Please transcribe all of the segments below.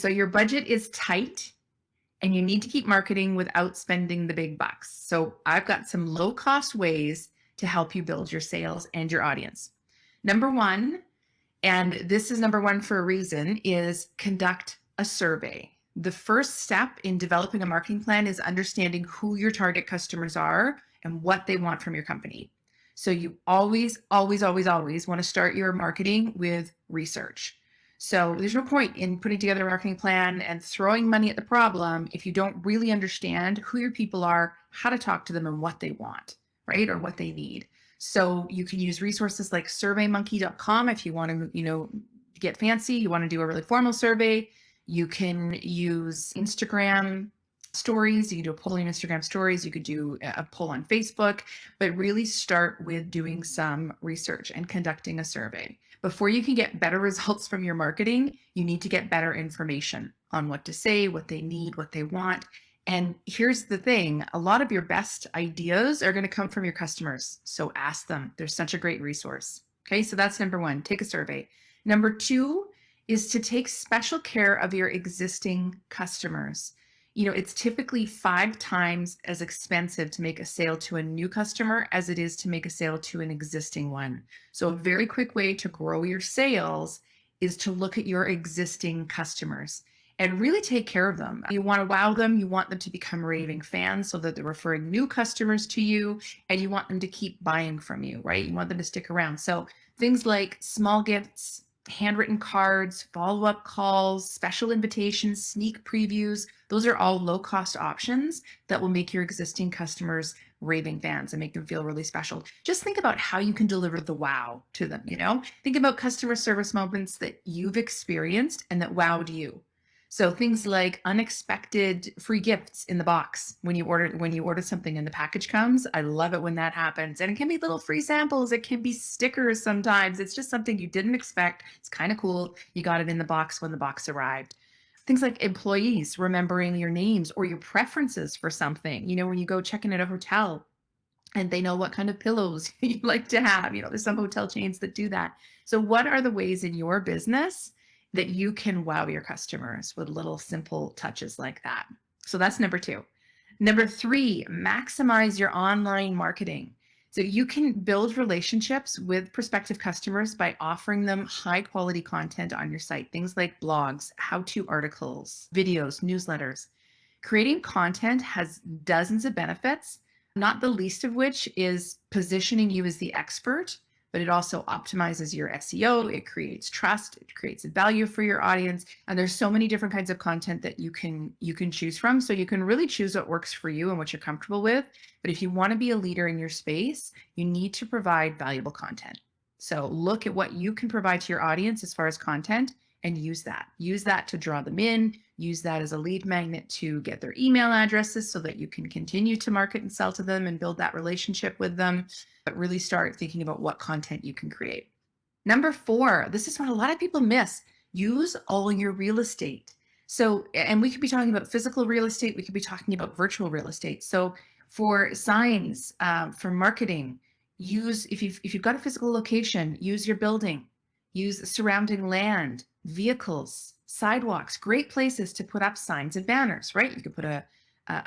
so your budget is tight and you need to keep marketing without spending the big bucks. So I've got some low cost ways to help you build your sales and your audience. Number one, and this is number one for a reason, is conduct a survey. The first step in developing a marketing plan is understanding who your target customers are and what they want from your company. So you always, always, always, always want to start your marketing with research. So there's no point in putting together a marketing plan and throwing money at the problem if you don't really understand who your people are, how to talk to them, and what they want, right? Or what they need. So you can use resources like surveymonkey.com if you want to, get fancy, you want to do a really formal survey. You can use Instagram stories. You can do a poll on Instagram stories. You could do a poll on Facebook, but really start with doing some research and conducting a survey. Before you can get better results from your marketing, you need to get better information on what to say, what they need, what they want. And here's the thing, a lot of your best ideas are going to come from your customers. So ask them. They're such a great resource. Okay, so that's number one, take a survey. Number two is to take special care of your existing customers. It's typically 5 times as expensive to make a sale to a new customer as it is to make a sale to an existing one. So a very quick way to grow your sales is to look at your existing customers and really take care of them. You want to wow them. You want them to become raving fans so that they're referring new customers to you, and you want them to keep buying from you, right? You want them to stick around. So things like small gifts, handwritten cards, follow-up calls, special invitations, sneak previews, those are all low-cost options that will make your existing customers raving fans and make them feel really special. Just think about how you can deliver the wow to them, Think about customer service moments that you've experienced and that wowed you. So things like unexpected free gifts in the box when you order something and the package comes. I love it when that happens. And it can be little free samples. It can be stickers sometimes. It's just something you didn't expect. It's kind of cool. You got it in the box when the box arrived. Things like employees remembering your names or your preferences for something. When you go check in at a hotel and they know what kind of pillows you like to have. There's some hotel chains that do that. So what are the ways in your business that you can wow your customers with little simple touches like that? So that's number two. Number three, maximize your online marketing. So you can build relationships with prospective customers by offering them high quality content on your site, things like blogs, how-to articles, videos, newsletters. Creating content has dozens of benefits, not the least of which is positioning you as the expert, but it also optimizes your SEO. It creates trust. It creates value for your audience. And there's so many different kinds of content that you can choose from. So you can really choose what works for you and what you're comfortable with. But if you want to be a leader in your space, you need to provide valuable content. So look at what you can provide to your audience as far as content and use that. Use that to draw them in. Use that as a lead magnet to get their email addresses so that you can continue to market and sell to them and build that relationship with them. But really start thinking about what content you can create. Number four, this is what a lot of people miss. Use all your real estate. So, and we could be talking about physical real estate. We could be talking about virtual real estate. So for signs, for marketing, if you've got a physical location, use your building, use surrounding land, vehicles, sidewalks, great places to put up signs and banners, right? You could put a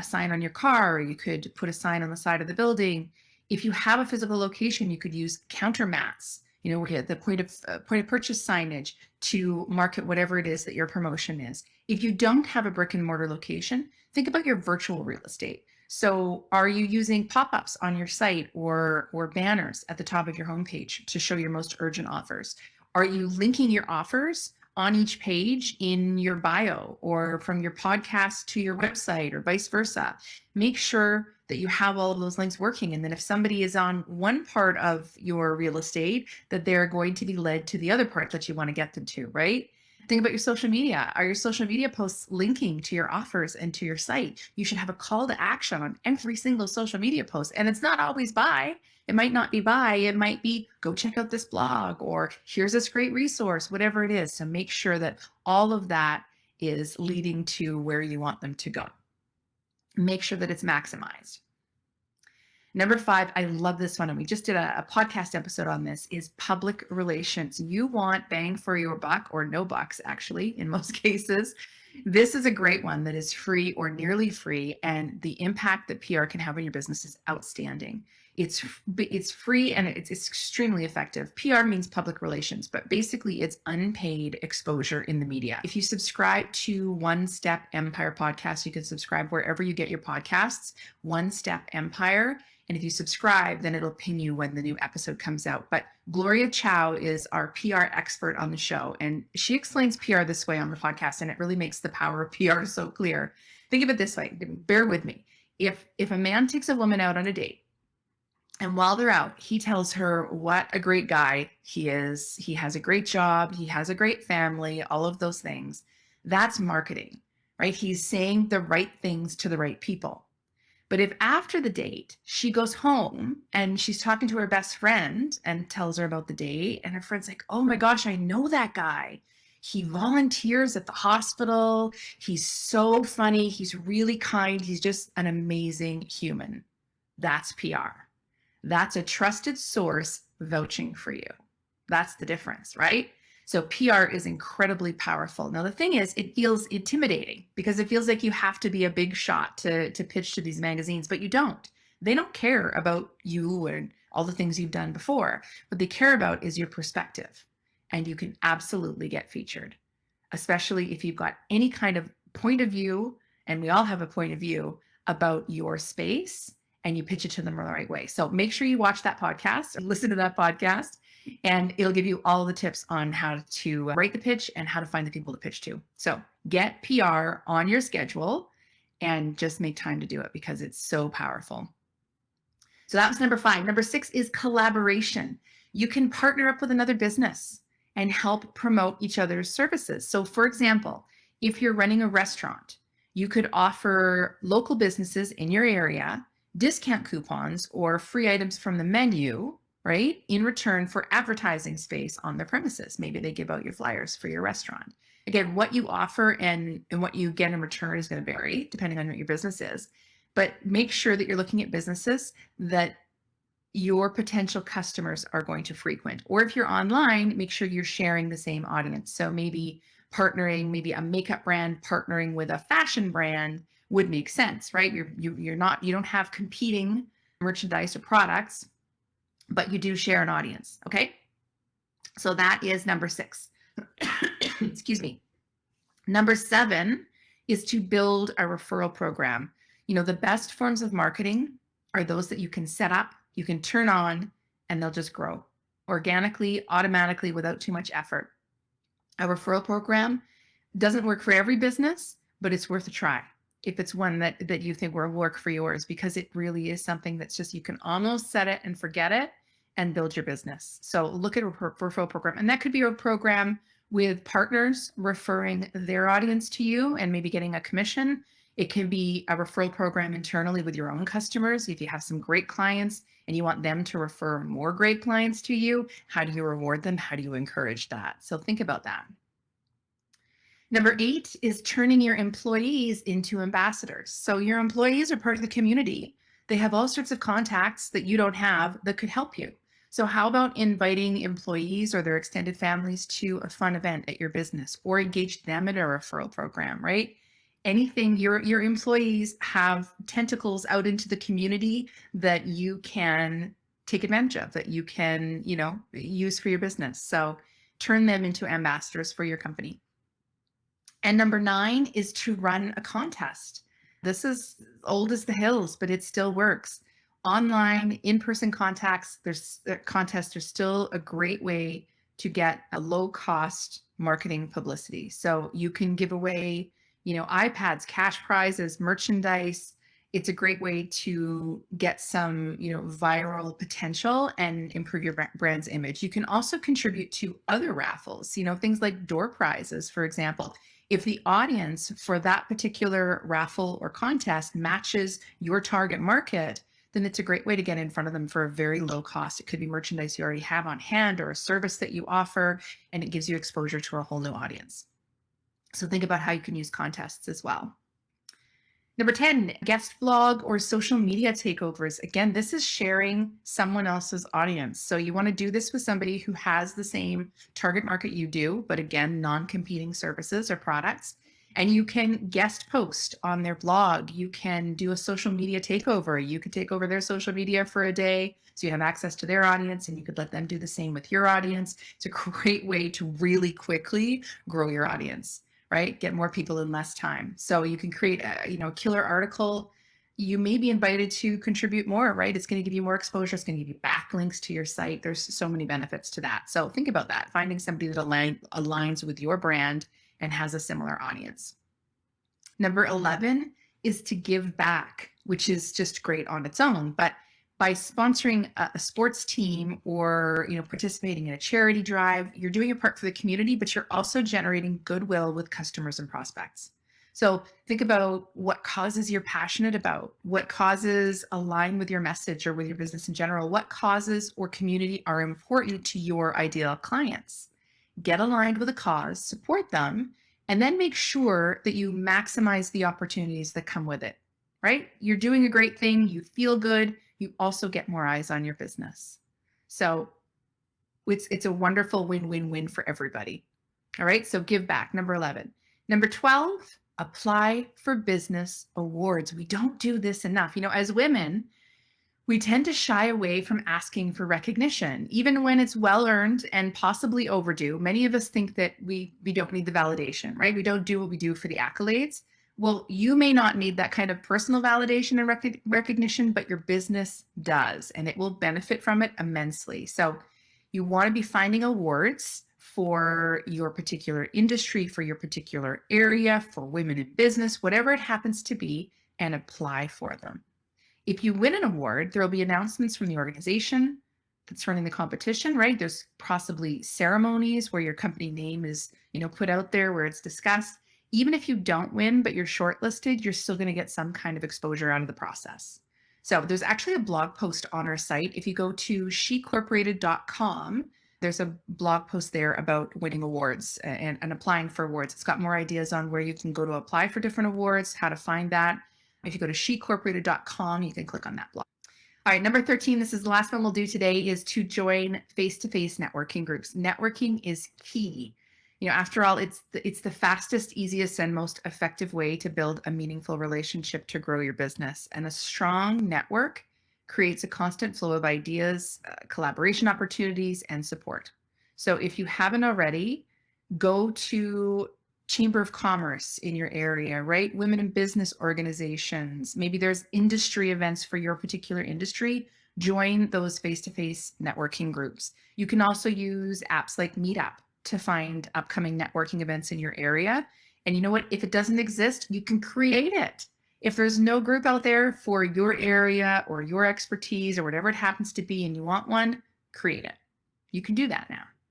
sign on your car, or you could put a sign on the side of the building. If you have a physical location, you could use counter mats, the point of purchase signage to market whatever it is that your promotion is. If you don't have a brick and mortar location, think about your virtual real estate. So are you using pop-ups on your site or banners at the top of your homepage to show your most urgent offers? Are you linking your offers on each page in your bio or from your podcast to your website or vice versa? Make sure that you have all of those links working. And then if somebody is on one part of your real estate, that they're going to be led to the other part that you want to get them to, right? Think about your social media. Are your social media posts linking to your offers and to your site? You should have a call to action on every single social media post. And it's not always buy. It might not be buy. It might be go check out this blog, or here's this great resource, whatever it is. So make sure that all of that is leading to where you want them to go. Make sure that it's maximized. Number five, I love this one, and we just did a podcast episode on this, is public relations. You want bang for your buck, or no bucks, actually, in most cases. This is a great one that is free or nearly free, and the impact that PR can have on your business is outstanding. It's free and it's extremely effective. PR means public relations, but basically it's unpaid exposure in the media. If you subscribe to One Step Empire podcast, you can subscribe wherever you get your podcasts, One Step Empire. And if you subscribe, then it'll ping you when the new episode comes out. But Gloria Chow is our PR expert on the show, and she explains PR this way on the podcast, and it really makes the power of PR so clear. Think of it this way, bear with me. If a man takes a woman out on a date, and while they're out, he tells her what a great guy he is, he has a great job, he has a great family, all of those things, that's marketing, right? He's saying the right things to the right people. But if after the date, she goes home and she's talking to her best friend and tells her about the date, and her friend's like, oh my gosh, I know that guy. He volunteers at the hospital. He's so funny. He's really kind. He's just an amazing human. That's PR. That's a trusted source vouching for you. That's the difference, right? So PR is incredibly powerful. Now, the thing is, it feels intimidating because it feels like you have to be a big shot to pitch to these magazines, but you don't. They don't care about you and all the things you've done before. What they care about is your perspective. And you can absolutely get featured, especially if you've got any kind of point of view, and we all have a point of view about your space, and you pitch it to them the right way. So make sure you watch that podcast or listen to that podcast, and it'll give you all the tips on how to write the pitch and how to find the people to pitch to. So get PR on your schedule and just make time to do it because it's so powerful. So that was number 5. Number 6 is collaboration. You can partner up with another business and help promote each other's services. So for example, if you're running a restaurant, you could offer local businesses in your area discount coupons or free items from the menu, right, in return for advertising space on their premises. Maybe they give out your flyers for your restaurant. Again, what you offer and what you get in return is going to vary depending on what your business is. But make sure that you're looking at businesses that your potential customers are going to frequent. Or if you're online, make sure you're sharing the same audience. So maybe partnering, maybe a makeup brand partnering with a fashion brand would make sense, right? You don't have competing merchandise or products, but you do share an audience. Okay. So that is number 6. Excuse me. Number 7 is to build a referral program. The best forms of marketing are those that you can set up, you can turn on, and they'll just grow organically, automatically, without too much effort. A referral program doesn't work for every business, but it's worth a try if it's one that you think will work for yours, because it really is something that's just, you can almost set it and forget it and build your business. So look at a referral program, and that could be a program with partners referring their audience to you and maybe getting a commission. It can be a referral program internally with your own customers. If you have some great clients and you want them to refer more great clients to you, how do you reward them? How do you encourage that? So think about that. Number 8 is turning your employees into ambassadors. So your employees are part of the community. They have all sorts of contacts that you don't have that could help you. So how about inviting employees or their extended families to a fun event at your business, or engage them in a referral program, right? Anything, your employees have tentacles out into the community that you can take advantage of, that you can, use for your business. So turn them into ambassadors for your company. And number 9 is to run a contest. This is old as the hills, but it still works. Online, in-person contests, there's still a great way to get a low-cost marketing publicity. So you can give away, iPads, cash prizes, merchandise. It's a great way to get some, viral potential and improve your brand's image. You can also contribute to other raffles, things like door prizes, for example. If the audience for that particular raffle or contest matches your target market, then it's a great way to get in front of them for a very low cost. It could be merchandise you already have on hand or a service that you offer, and it gives you exposure to a whole new audience. So think about how you can use contests as well. Number 10, guest blog or social media takeovers. Again, this is sharing someone else's audience. So you want to do this with somebody who has the same target market you do, but again, non-competing services or products. And you can guest post on their blog. You can do a social media takeover. You could take over their social media for a day so you have access to their audience, and you could let them do the same with your audience. It's a great way to really quickly grow your audience, right? Get more people in less time. So you can create a killer article. You may be invited to contribute more, right? It's going to give you more exposure. It's going to give you backlinks to your site. There's so many benefits to that. So think about that, finding somebody that aligns with your brand and has a similar audience. Number 11 is to give back, which is just great on its own. But by sponsoring a sports team or participating in a charity drive, you're doing your part for the community, but you're also generating goodwill with customers and prospects. So think about what causes you're passionate about, what causes align with your message or with your business in general, what causes or community are important to your ideal clients. Get aligned with a cause, support them, and then make sure that you maximize the opportunities that come with it, right? You're doing a great thing. You feel good. You also get more eyes on your business. So it's a wonderful win-win-win for everybody. All right. So give back. Number 11. Number 12, apply for business awards. We don't do this enough. As women, we tend to shy away from asking for recognition, even when it's well earned and possibly overdue. Many of us think that we don't need the validation, right? We don't do what we do for the accolades. Well, you may not need that kind of personal validation and recognition, but your business does, and it will benefit from it immensely. So you want to be finding awards for your particular industry, for your particular area, for women in business, whatever it happens to be, and apply for them. If you win an award, there will be announcements from the organization that's running the competition, right? There's possibly ceremonies where your company name is, put out there, where it's discussed. Even if you don't win, but you're shortlisted, you're still going to get some kind of exposure out of the process. So there's actually a blog post on our site. If you go to shecorporated.com, there's a blog post there about winning awards and applying for awards. It's got more ideas on where you can go to apply for different awards, how to find that. If you go to shecorporated.com, you can click on that blog. All right, number 13, this is the last one we'll do today, is to join face-to-face networking groups. Networking is key. After all, it's the fastest, easiest, and most effective way to build a meaningful relationship to grow your business. And a strong network creates a constant flow of ideas, collaboration opportunities, and support. So if you haven't already, go to Chamber of Commerce in your area, right? Women in business organizations. Maybe there's industry events for your particular industry. Join those face-to-face networking groups. You can also use apps like Meetup to find upcoming networking events in your area. And you know what? If it doesn't exist, you can create it. If there's no group out there for your area or your expertise or whatever it happens to be, and you want one, create it. You can do that now.